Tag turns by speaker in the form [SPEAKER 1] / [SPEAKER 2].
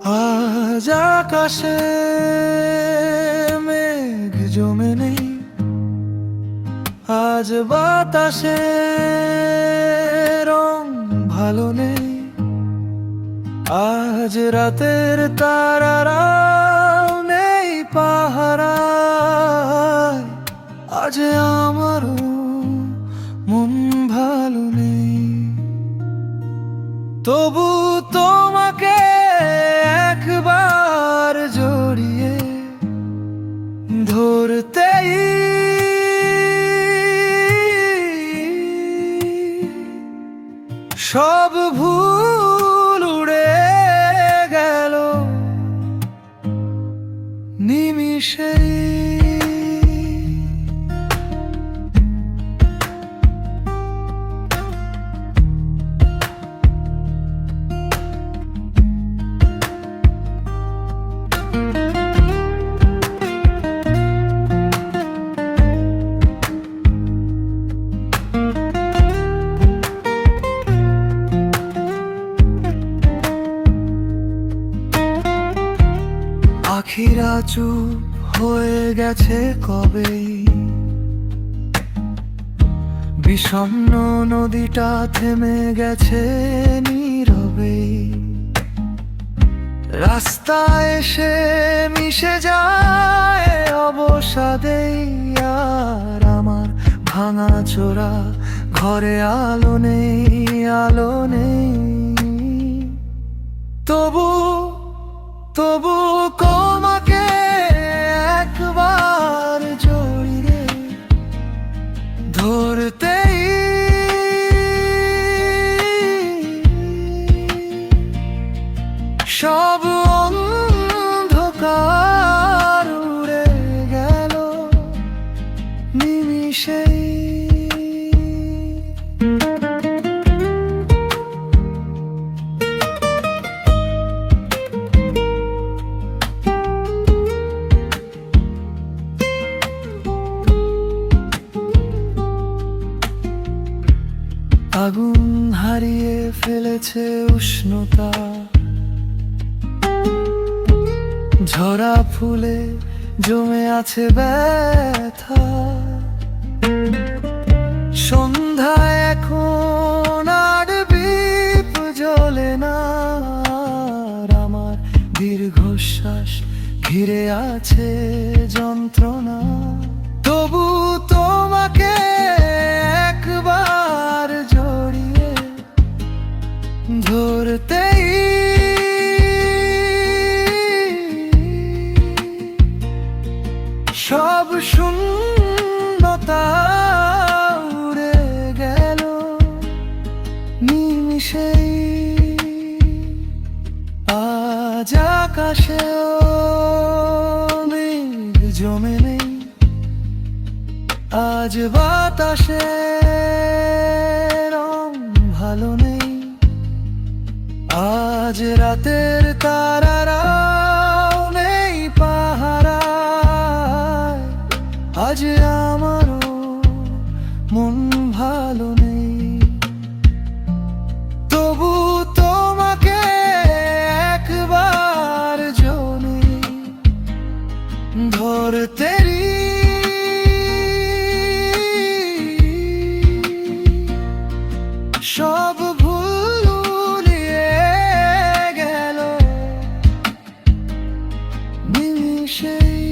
[SPEAKER 1] আজ আকাশে মেঘ জমে নেই, আজ বাতাসে রং ভালো নেই, আজ রাতের তারারাও নেই পাহারায়, আজ আমারও মন ভালো নেই। তবু তোমাকে একবার জড়িয়ে ধরতেই সব ভুল উড়ে গেল নিমিষেই। আখিরা চুপ হয়ে গেছে কবেই, বিষণ্ণ নদীটা থেমে গেছে নীরবেই, রাস্তায় এসে মিশে যায় অবসাদেই, আর আমার ভাঙা চোরা ঘরে আলো নেই, আলো নেই। তবু তবু তোমাকে একবার জড়িয়ে ধরতেই সব অন্ধকার উড়ে গেল নিমিষেই। আগুন হারিয়ে ফেলেছে উষ্ণতা, ঝরা ফুলে জমে আছে ব্যথা, সন্ধ্যায় এখন আর দীপ জ্বলে না, আর আমার দীর্ঘশ্বাস ঘিরে আছে যন্ত্রণা। তবু তোমাকে একবার জড়িয়ে ধরতেই সব শূন্যতা উড়ে গেল নিমিষেই। আজ আকাশেও মেঘ জমে নেই, আজ বাতাসে রং ভালো নেই, আজ রাতের তারারাও নেই পাহারায়, আজ আমারও মন ভালো নেই। তবু তোমাকে একবার জড়িয়ে ধরতেই সব ভুল উড়িয়ে গেল নিমিষেই।